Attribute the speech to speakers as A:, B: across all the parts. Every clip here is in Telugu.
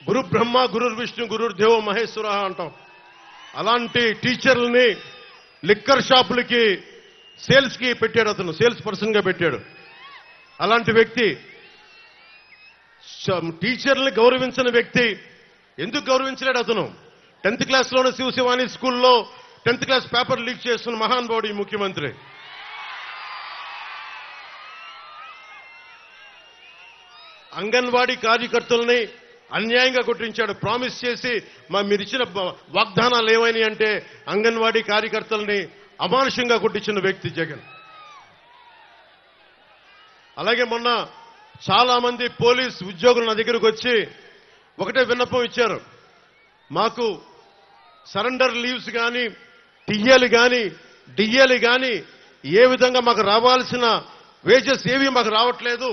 A: గురు బ్రహ్మ గురు విష్ణు గురు దేవో మహేశ్వర అంటాం. అలాంటి టీచర్లని లిక్కర్ షాపులకి సేల్స్ కి పెట్టాడు. అతను సేల్స్ పర్సన్ గా పెట్టాడు. అలాంటి వ్యక్తి టీచర్ని గౌరవించిన వ్యక్తి ఎందుకు గౌరవించలేడు? అతను 10th క్లాస్లోనే శివశివాని స్కూల్లో 10th క్లాస్ పేపర్ లీక్ చేస్తున్న మహానుభావుడు ఈ ముఖ్యమంత్రి. అంగన్వాడీ కార్యకర్తల్ని అన్యాయంగా కొట్టించాడు. ప్రామిస్ చేసి మీరిచ్చిన వాగ్దానాలు ఏమైనా అంటే అంగన్వాడీ కార్యకర్తల్ని అమానుషంగా కొట్టించిన వ్యక్తి జగన్. అలాగే మొన్న చాలా మంది పోలీస్ ఉద్యోగులు నా దగ్గరకు వచ్చి ఒకటే విన్నపం ఇచ్చారు. మాకు సరెండర్ లీవ్స్ కానీ టీఏలు కానీ డిఏలు కానీ ఏ విధంగా మాకు రావాల్సిన వేజెస్ ఏవి మాకు రావట్లేదు,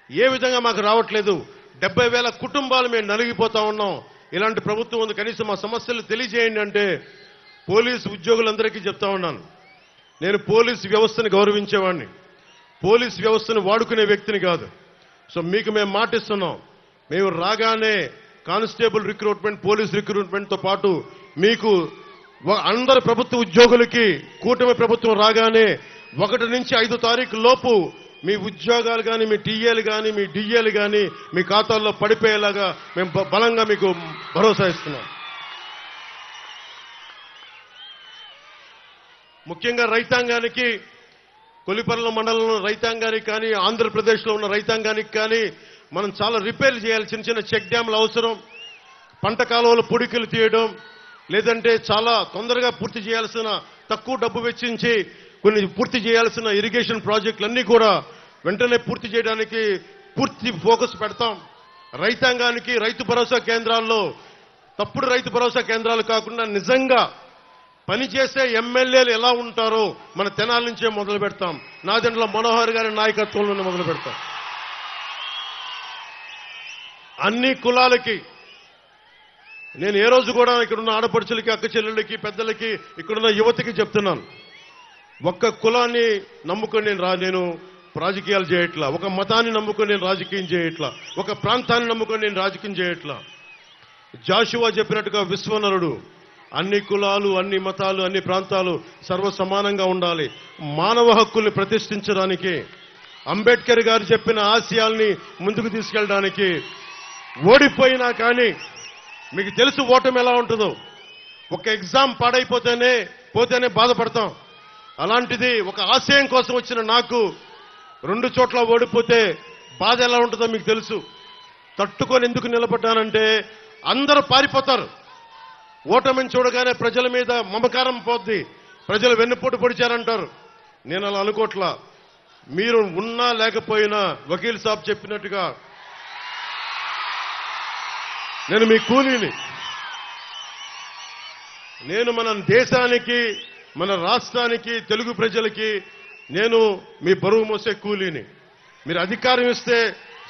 A: ఏ విధంగా మాకు రావట్లేదు. 70,000 కుటుంబాలు మేము నలిగిపోతా ఉన్నాం. ఇలాంటి ప్రభుత్వం ఉంది, కనీసం మా సమస్యలు తెలియజేయండి అంటే పోలీసు ఉద్యోగులందరికీ చెప్తా ఉన్నాను. నేను పోలీసు వ్యవస్థను గౌరవించేవాడిని, పోలీసు వ్యవస్థను వాడుకునే వ్యక్తిని కాదు. సో మీకు మేము మాటిస్తున్నాం, మేము రాగానే కానిస్టేబుల్ రిక్రూట్మెంట్, పోలీస్ రిక్రూట్మెంట్తో పాటు మీకు అందరు ప్రభుత్వ ఉద్యోగులకి కూటమి ప్రభుత్వం రాగానే 1 నుంచి 5 తారీఖు లోపు మీ ఉద్యోగాలు కానీ మీ టీఏలు కానీ మీ డిఏలు కానీ మీ ఖాతాల్లో పడిపోయేలాగా మేము బలంగా మీకు భరోసా ఇస్తున్నాం. ముఖ్యంగా రైతాంగానికి, కొలిపర్ల మండలంలో రైతాంగానికి కానీ ఆంధ్రప్రదేశ్లో ఉన్న రైతాంగానికి కానీ మనం చాలా రిపేర్లు చేయాలి. చిన్న చిన్న చెక్ డ్యాంలు అవసరం, పంట కాలువలు పొడికలు తీయడం, లేదంటే చాలా తొందరగా పూర్తి చేయాల్సిన, తక్కువ డబ్బు వెచ్చించి కొన్ని పూర్తి చేయాల్సిన ఇరిగేషన్ ప్రాజెక్టులన్నీ కూడా వెంటనే పూర్తి చేయడానికి పూర్తి ఫోకస్ పెడతాం. రైతాంగానికి రైతు భరోసా కేంద్రాల్లో తప్పుడు రైతు భరోసా కేంద్రాలు కాకుండా నిజంగా పనిచేసే ఎమ్మెల్యేలు ఎలా ఉంటారో మన తెనాల నుంచే మొదలు పెడతాం. నాదెండ్ల మనోహర్ గారి నాయకత్వంలోనే మొదలు పెడతాం. అన్ని కులాలకి నేను ఏ రోజు కూడా ఇక్కడున్న ఆడపడుచులకి, అక్క చెల్లెళ్ళకి, పెద్దలకి, ఇక్కడున్న యువతకి చెప్తున్నాను, ఒక్క కులాన్ని నమ్ముకొని నేను రాజకీయాలు చేయట్లా, ఒక మతాన్ని నమ్ముకొని నేను రాజకీయం చేయట్లా, ఒక ప్రాంతాన్ని నమ్ముకొని నేను రాజకీయం చేయట్లా. జాషువా చెప్పినట్టుగా విశ్వనరుడు అన్ని కులాలు, అన్ని మతాలు, అన్ని ప్రాంతాలు సర్వ సమానంగా ఉండాలి. మానవ హక్కుల్ని ప్రతిష్ఠించడానికి, అంబేద్కర్ గారు చెప్పిన ఆశయాల్ని ముందుకు తీసుకెళ్ళడానికి, ఓడిపోయినా కానీ మీకు తెలుసు ఓటమి ఎలా ఉంటుందో. ఒక ఎగ్జామ్ పాడైపోతేనే బాధపడతాం. అలాంటిది ఒక ఆశయం కోసం వచ్చిన నాకు 2 చోట్ల ఓడిపోతే బాధ ఎలా ఉంటుందో మీకు తెలుసు. తట్టుకొని ఎందుకు నిలబడ్డానంటే అందరూ పారిపోతారు. ఓటమిని చూడగానే ప్రజల మీద మమకారం పోద్ది, ప్రజలు వెన్నుపోటు పొడిచారంటారు. నేను అలా అనుకోట్లా. మీరు ఉన్నా లేకపోయినా వకీల్ సాబ్ చెప్పినట్టుగా నేను మీ కూలీని. నేను మన దేశానికి, మన రాష్ట్రానికి, తెలుగు ప్రజలకి నేను మీ బరువు మోసే కూలీని. మీరు అధికారం ఇస్తే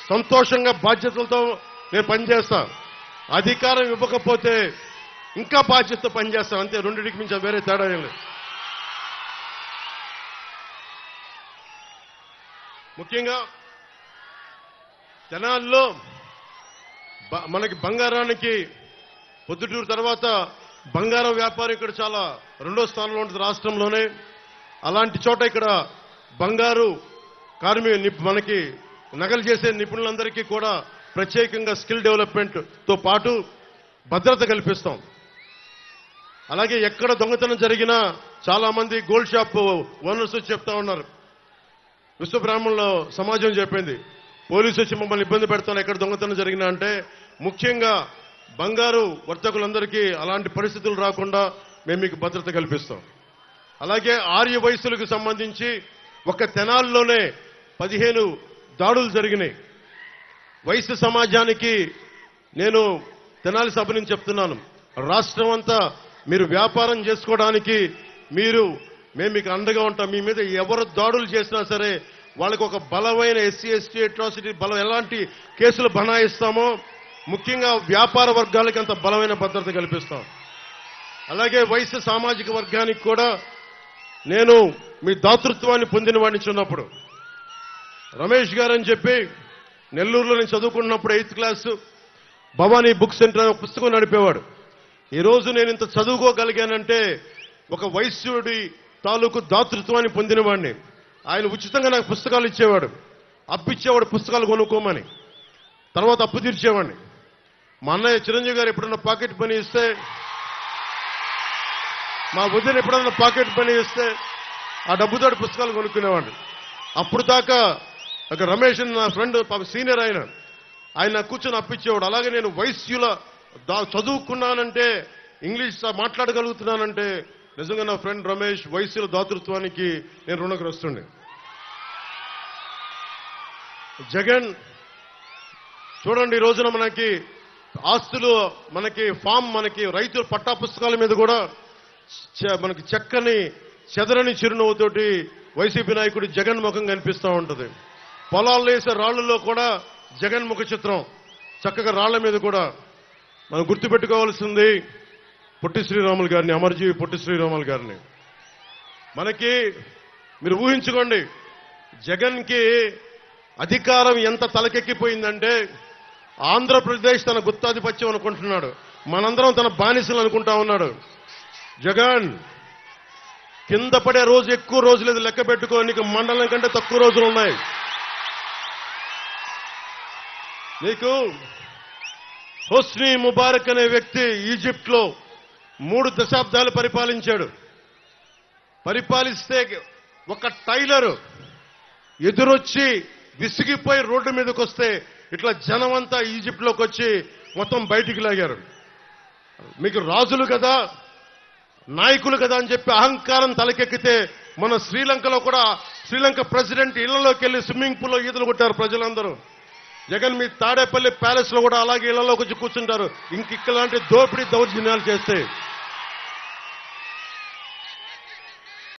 A: సంతోషంగా బాధ్యతలతో నేను పనిచేస్తా, అధికారం ఇవ్వకపోతే ఇంకా బాధ్యతతో పనిచేస్తాను. అంతే, రెండింటికి మించి వేరే తేడా ఏం లేదు. ముఖ్యంగా తెనాల్లో మనకి బంగారానికి పొద్దుటూరు తర్వాత బంగారం వ్యాపారం ఇక్కడ చాలా 2వ స్థానంలో ఉంటుంది రాష్ట్రంలోనే. అలాంటి చోట ఇక్కడ బంగారు మనకి నగలు చేసే నిపుణులందరికీ కూడా ప్రత్యేకంగా స్కిల్ డెవలప్మెంట్తో పాటు భద్రత కల్పిస్తాం. అలాగే ఎక్కడ దొంగతనం జరిగినా చాలా మంది గోల్డ్ షాప్ ఓనర్స్ చెప్తా ఉన్నారు, విశ్వబ్రాహ్మణుల సమాజం చెప్పింది, పోలీసు వచ్చి మమ్మల్ని ఇబ్బంది పెడతాను ఎక్కడ దొంగతనం జరిగినా అంటే. ముఖ్యంగా బంగారు వర్తకులందరికీ అలాంటి పరిస్థితులు రాకుండా మేము మీకు భద్రత కల్పిస్తాం. అలాగే ఆర్య వయసులకు సంబంధించి ఒక తెనాల్లోనే 15 దాడులు జరిగినాయి. వయసు సమాజానికి నేను తెనాలి సభ నుంచి చెప్తున్నాను, రాష్ట్రం అంతా మీరు వ్యాపారం చేసుకోవడానికి మేము మీకు అండగా ఉంటాం. మీ మీద ఎవరు దాడులు చేసినా సరే వాళ్ళకి ఒక బలమైన ఎస్సీ ఎస్టీ అట్రాసిటీ ఎలాంటి కేసులు బనాయిస్తామో ముఖ్యంగా వ్యాపార వర్గాలకి అంత బలమైన భద్రత కల్పిస్తాం. అలాగే వయసు సామాజిక వర్గానికి కూడా నేను మీ దాతృత్వాన్ని పొందిన వాడిని చిన్నప్పుడు. రమేష్ గారు అని చెప్పి నెల్లూరులో నేను చదువుకున్నప్పుడు 8th class Bhavani book centre అనే పుస్తకం నడిపేవాడు. ఈరోజు నేను ఇంత చదువుకోగలిగానంటే ఒక వైశ్యుడి తాలూకు దాతృత్వాన్ని పొందినవాడిని. ఆయన ఉచితంగా నాకు పుస్తకాలు ఇచ్చేవాడు, అప్పిచ్చేవాడు పుస్తకాలు కొనుక్కోమని. తర్వాత అప్పు తీర్చేవాడిని. మా అన్నయ్య చిరంజీవి గారు ఎప్పుడన్నా పాకెట్ పని ఇస్తే, మా వదిన ఎప్పుడన్నా పాకెట్ పని ఇస్తే ఆ డబ్బుతో పుస్తకాలు కొనుక్కునేవాడిని. అప్పుడు దాకా ఒక రమేష్ నా ఫ్రెండ్ సీనియర్ ఆయన కూర్చొని అప్పిచ్చేవాడు. అలాగే నేను వైశ్యుల చదువుకున్నానంటే, ఇంగ్లీష్ మాట్లాడగలుగుతున్నానంటే నిజంగా నా ఫ్రెండ్ రమేష్ వైశ్యుల దాతృత్వానికి నేను రుణగ్రస్తుండే. జగన్ చూడండి, ఈ రోజున మనకి ఆస్తులు, మనకి ఫామ్, మనకి రైతుల పట్టా పుస్తకాల మీద కూడా మనకి చక్కని చెదరని చిరునవ్వుతోటి వైసీపీ నాయకుడి జగన్ ముఖం కనిపిస్తూ ఉంటుంది. పొలాల్లో వేసే రాళ్లలో కూడా జగన్ ముఖ చిత్రం చక్కగా రాళ్ల మీద కూడా. మనం గుర్తుపెట్టుకోవాల్సింది పొట్టి శ్రీరాములు గారిని, అమరజీవి పొట్టి శ్రీరాములు గారిని. మనకి మీరు ఊహించుకోండి, జగన్కి అధికారం ఎంత తలకెక్కిపోయిందంటే ఆంధ్రప్రదేశ్ తన గుత్తాధిపత్యం అనుకుంటున్నాడు, మనందరం తన బానిసలు అనుకుంటా ఉన్నాడు. జగన్ కింద పడే రోజు ఎక్కువ రోజు లేదు, లెక్క పెట్టుకో, నీకు మండలం కంటే తక్కువ రోజులు ఉన్నాయి. నీకు హోస్ని ముబారక్ అనే వ్యక్తి ఈజిప్ట్ లో 3 దశాబ్దాలు పరిపాలించాడు. పరిపాలిస్తే ఒక టైలర్ ఎదురొచ్చి విసిగిపోయి రోడ్డు మీదకి వస్తే ఇట్లా జనమంతా ఈజిప్ట్ లోకి వచ్చి మొత్తం బయటికి లాగారు. మీకు రాజులు కదా, నాయకులు కదా అని చెప్పి అహంకారం తలకెక్కితే మన శ్రీలంకలో కూడా శ్రీలంక ప్రెసిడెంట్ ఇళ్లలోకి వెళ్లి స్విమ్మింగ్ పూల్లో ఈతలు కొట్టారు ప్రజలందరూ. జగన్ మీ తాడేపల్లి ప్యాలెస్ లో కూడా అలాగే ఇళ్లలోకి వచ్చి కూర్చుంటారు. ఇంకిలాంటి దోపిడీ దౌర్జన్యాలు చేస్తే